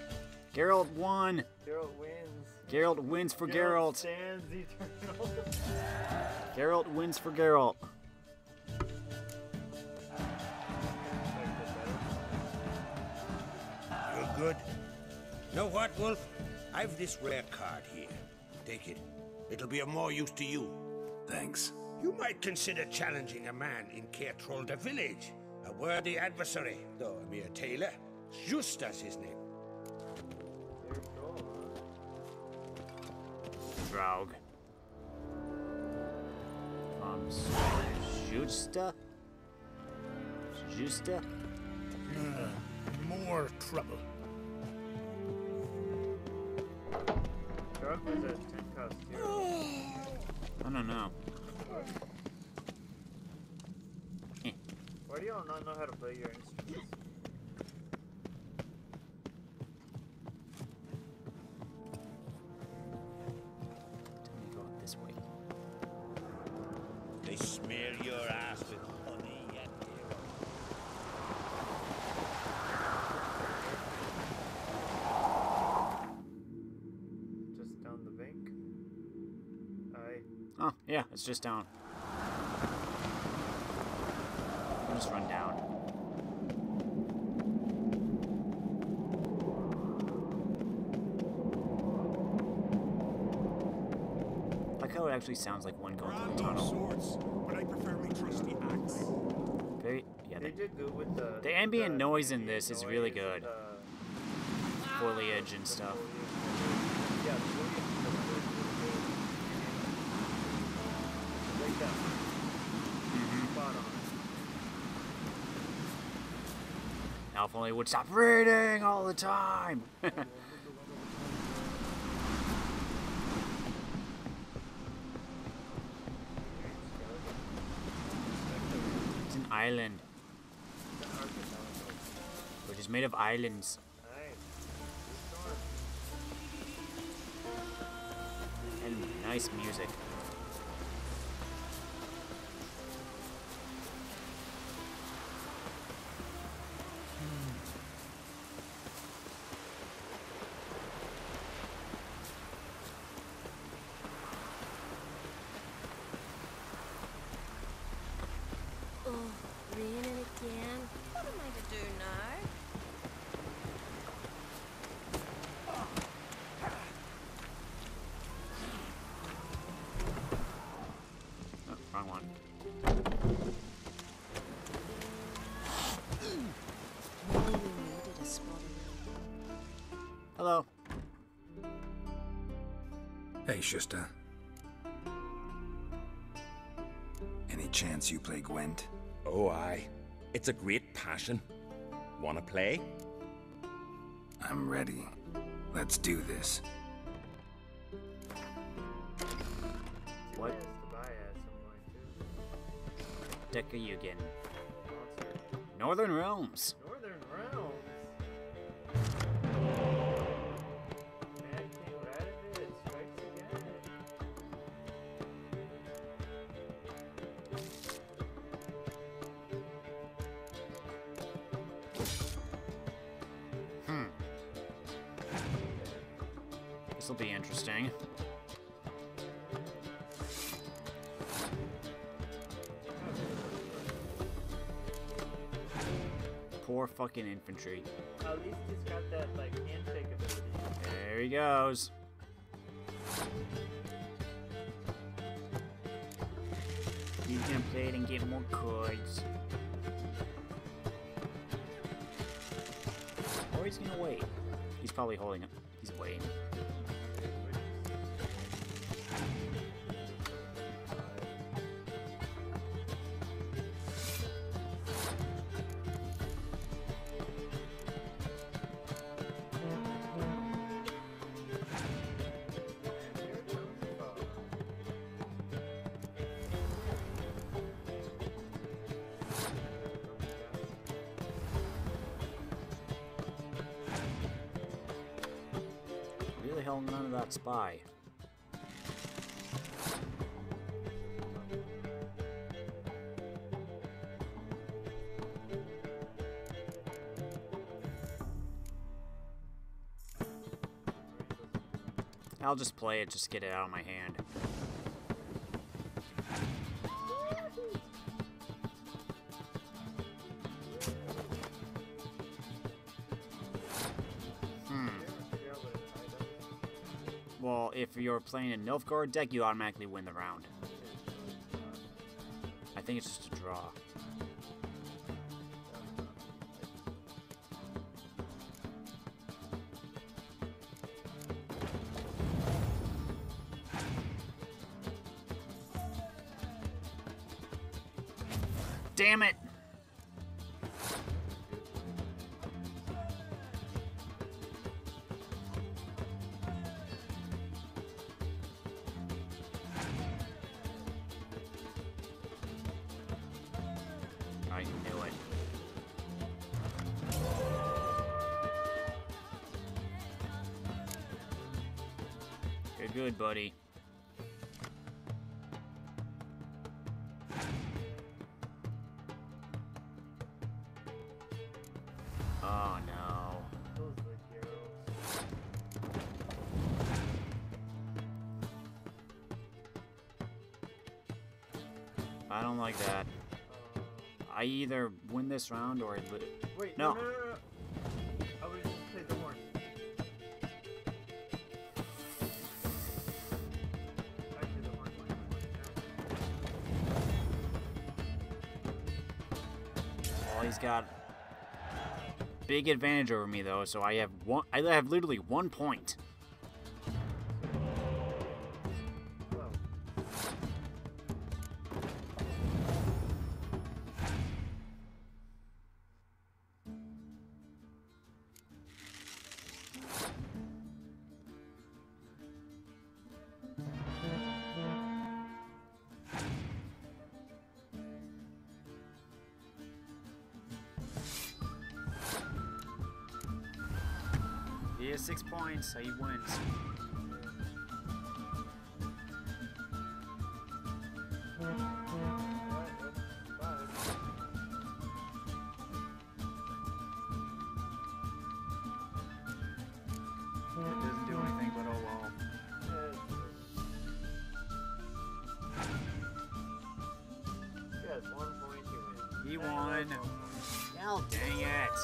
Geralt won! Geralt wins. Geralt wins for Geralt. Stands eternal. Geralt wins for Geralt. You're good. Know what, Wolf? I've this rare card here. Take it. It'll be of more use to you. Thanks. You might consider challenging a man in Caertrolda village. A worthy adversary, though a mere tailor. Justas his name. Draug. Justa? Justa? More trouble. Draug was at 10 cost hero. I don't know. Why do y'all not know how to play your instruments? Tell me go this way. They smear your ass with honey and Just down the bank. Oh, yeah, it's just down. I'll just run down. Like how it actually sounds like one going through the tunnel. swords, but I prefer my trusty axe. Very, yeah, They did good with the ambient noise in this is really good. Foliage and stuff. Yeah, the foliage right down. Spot on. Now if only it would stop reading all the time. It's an island, which is made of islands. And nice music. Oh, raining again. What am I to do now? Hey, Shusta. Any chance you play Gwent? Oh, aye. It's a great passion. Wanna play? I'm ready. Let's do this. What is to buy at some point too? Deck are you getting? Northern Realms. Northern Realms. Mad King Radivid strikes again. This will be interesting. Poor fucking infantry. At least he's got that like handshake ability. There he goes. He's gonna play it and get more cards. Or he's gonna wait. He's probably holding it. He's waiting. Really held none of that spy. I'll just play it, just get it out of my hand. Well, if you're playing a Nilfgaard deck, you automatically win the round. I think it's just a draw. Damn it! I knew it. Good, buddy. Oh no. Those are heroes. I don't like that. I either win this round or I lose. Wait, No. no. I would just play the horn. Actually, the horn might Well, he's got big advantage over me though, so I have one. I have literally 1 point. Hello. He has 6 points, so he wins. It doesn't do anything, but oh well. Yes, 1 point to win. He won. Hell, dang it.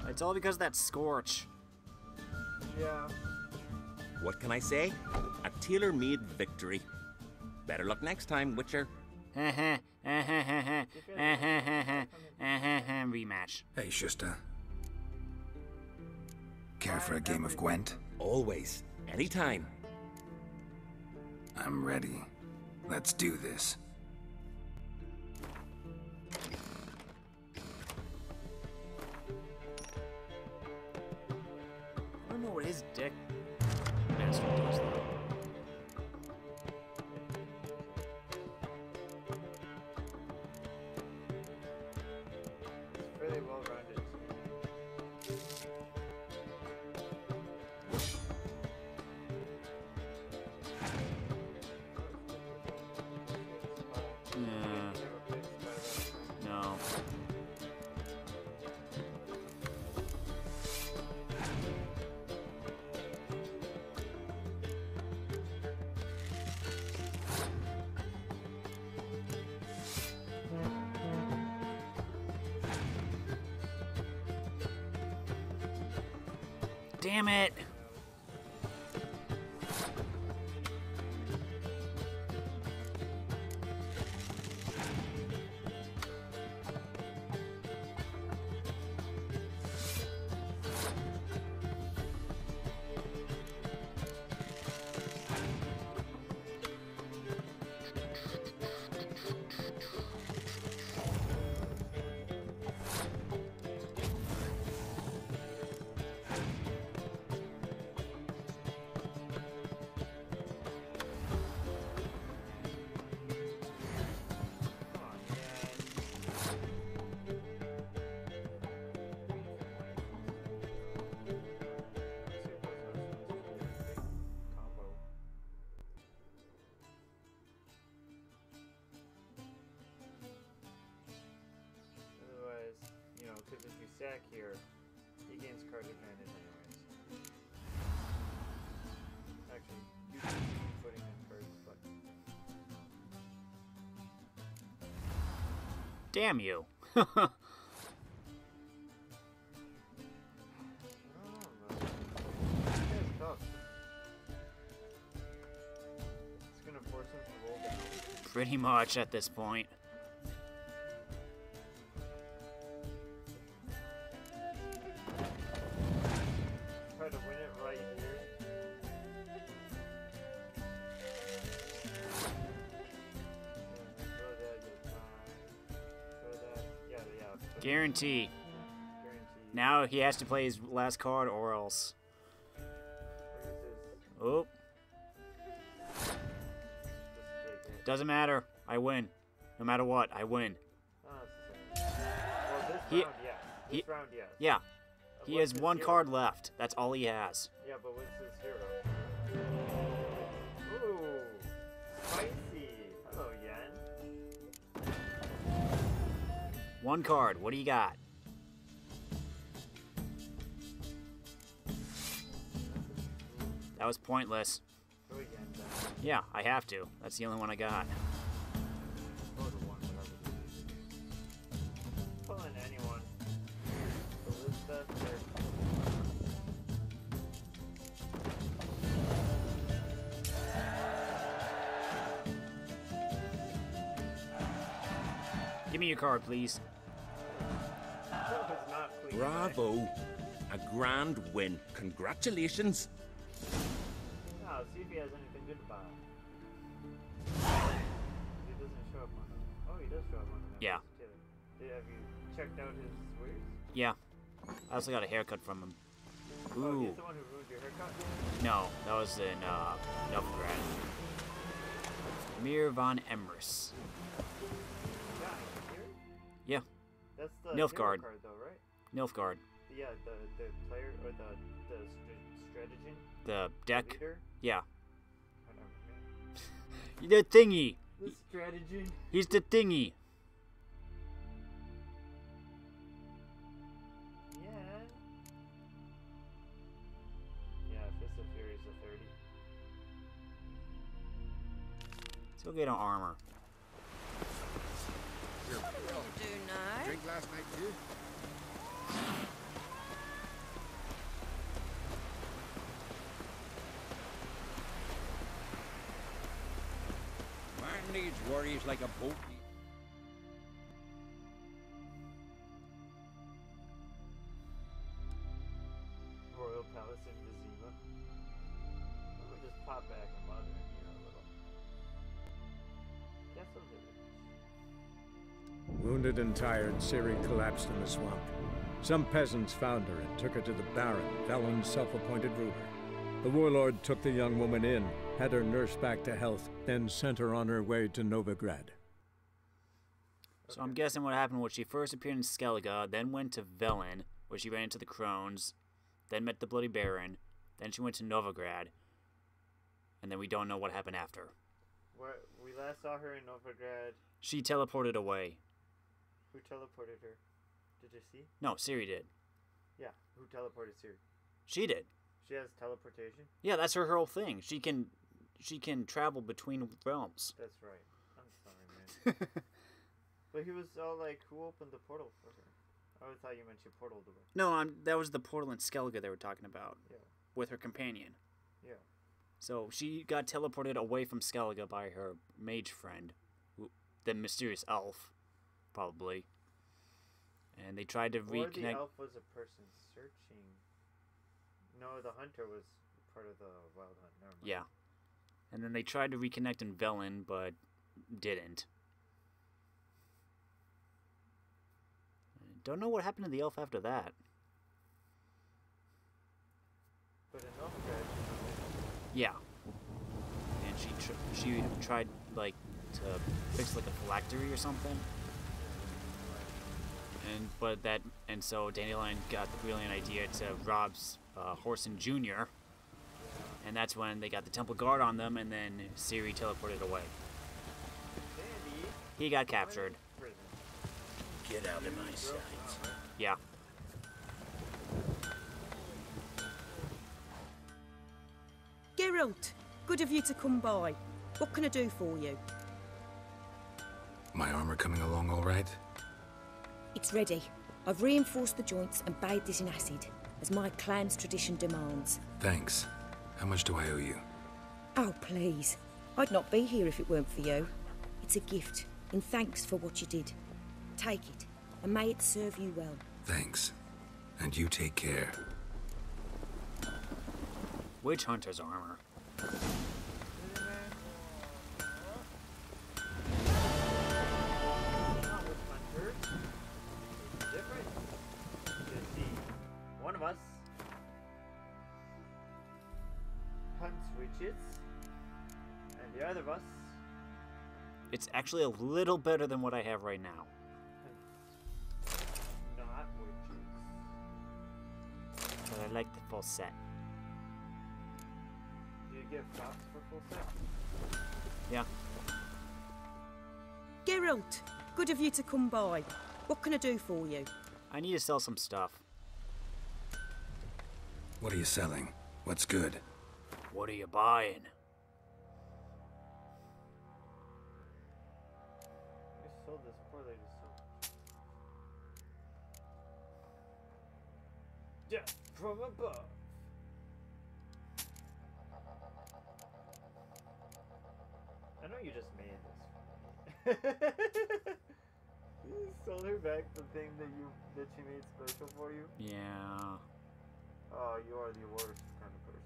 It's all because of that Scorch. Yeah. What can I say? A tailor-made victory. Better luck next time, Witcher. Rematch. Hey, Shusta. Care for a game of Gwent? Always. Anytime. I'm ready. Let's do this. I don't know what his dick bastard does though. It's really well rounded. No. Damn it! Because if you sack here, he gains card advantage anyways. Actually, you can keep putting in cards, but... Damn you! I don't know, man. This guy's tough. It's gonna force him to roll down. Pretty much at this point. Try to win it right here. Throw that, get time. Throw that. Yeah. Guarantee. Guarantee. Now he has to play his last card or else. Oh. Just take it. Doesn't matter. I win. No matter what, I win. Oh, it's the same. Well, this He- round, yes. This round, yes. Yeah. He What's has his one hero? card left. That's all he has. Yeah, but what's his hero? Ooh, spicy. Hello, Yen. One card. What do you got? That was pointless. Go Yen then. Yeah, I have to. That's the only one I got. Go to one, whatever. Pull in anyone. Elizabeth or... Give me your card, please. That was not clean. Bravo. A grand win. Congratulations. No, see if he has anything good about him. He doesn't show up on them. Oh, he does show up on them. Yeah. Have you checked out his wares? Yeah. I also got a haircut from him. Oh, Ooh. he's the one who ruined your haircut? No, that was in Nilfgaard. Mir von Emrys. Yeah, here? Yeah, That's the Nilfgaard. hero card though, right? Nilfgaard. Yeah, the player or the strategy. The deck. Leader. Yeah. Whatever. The thingy. The strategy. He's the thingy. Yeah. Yeah, Fist of Fury is a 30. Let's go get an armor. What do you do now? Drink last night too? Man needs worries like a boat. Royal Palace. us in Vizima. We'll just pop back and bother him here a little. Castle Village. Wounded and tired, Ciri collapsed in the swamp. Some peasants found her and took her to the Baron, Velen's self-appointed ruler. The warlord took the young woman in, had her nursed back to health, then sent her on her way to Novigrad. So I'm guessing what happened was she first appeared in Skellige, then went to Velen, where she ran into the crones, then met the Bloody Baron, then she went to Novigrad, and then we don't know what happened after. We last saw her in Novigrad. She teleported away. Who teleported her? Did you see? No, Ciri did. Yeah, who teleported Ciri? She did. She has teleportation? Yeah, that's her whole thing. She can travel between realms. That's right. I'm sorry, man. But he was all like, who opened the portal for her? I always thought you meant she portaled away. No, that was the portal in Skellige they were talking about. Yeah. With her companion. Yeah. So she got teleported away from Skellige by her mage friend, the mysterious elf, probably. And they tried to reconnect. Or the elf was a person searching. No, the hunter was part of the wild hunt. Never mind. Yeah. And then they tried to reconnect in Velen, but didn't. Don't know what happened to the elf after that. But in Novigrad. Yeah. And she tried like to fix like a phylactery or something. And so Dandelion got the brilliant idea to rob Horson Jr. And that's when they got the Temple Guard on them, and then Ciri teleported away. Dandy. He got captured. Get out of my sight. Yeah. Geralt, good of you to come by. What can I do for you? My armor coming along all right? It's ready. I've reinforced the joints and bathed it in acid, as my clan's tradition demands. Thanks. How much do I owe you? Oh, please. I'd not be here if it weren't for you. It's a gift, in thanks for what you did. Take it, and may it serve you well. Thanks. And you take care. Witch Hunter's armor. One of us hunts witches, and the other of us. It's actually a little better than what I have right now. Not witches. But I like the full set. Do you give props for full set? Yeah. Geralt, good of you to come by. What can I do for you? I need to sell some stuff. What are you selling? What's good? What are you buying? You sold this poor lady so much. Death from above. I know you just made this. You sold her back the thing that she made special for you? Yeah. Oh, you are the worst kind of person.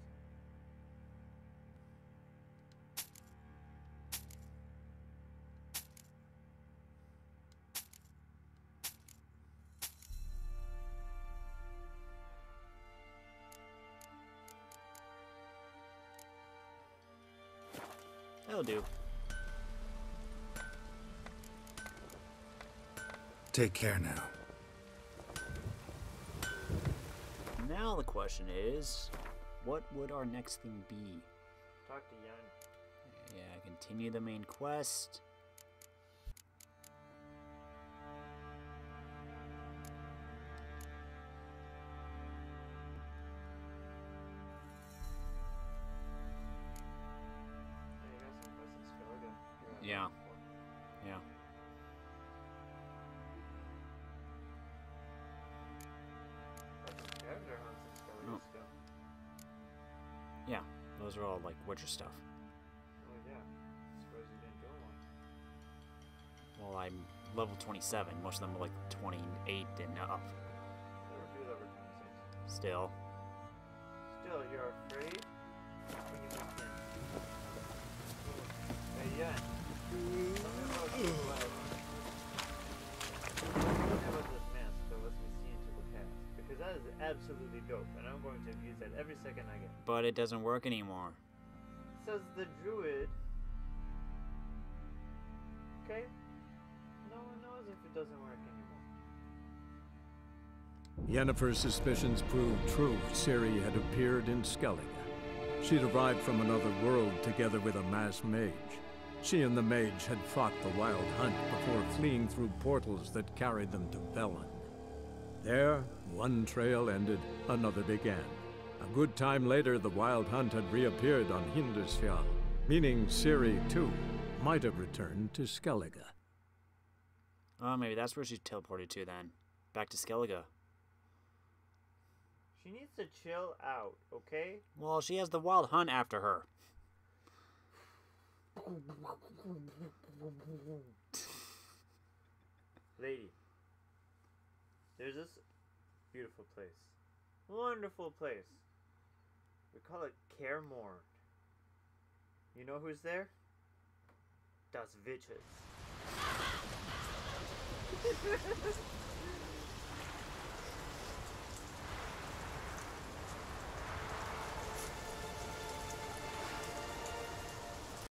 That'll do. Take care now. Now the question is, what would our next thing be? Talk to Yen. Yeah, continue the main quest. Yeah. Yeah. Oh. Yeah, those are all like Witcher stuff. Oh yeah. Suppose you didn't do one. Well, I'm level 27. Most of them are like 28 and up. There were a few that were 26. Still. Still. Phil, you're afraid when you moved in. Hey, yeah. Tell me about this mask that lets me see into the past. Because that is absolutely dope, and I'm going to use that every second I get. But it doesn't work anymore. Says the Druid. Okay. No one knows if it doesn't work anymore. Yennefer's suspicions proved true. Ciri had appeared in Skellige. She'd arrived from another world together with a masked mage. She and the mage had fought the Wild Hunt before fleeing through portals that carried them to Velen. There, one trail ended, another began. A good time later, the Wild Hunt had reappeared on Hindusfjall, meaning Ciri, too, might have returned to Skellige. Oh, maybe that's where she's teleported to then. Back to Skellige. She needs to chill out, okay? Well, she has the Wild Hunt after her. Lady, there's this beautiful place. Wonderful place. We call it Kaermorn. You know who's there? Das Witches.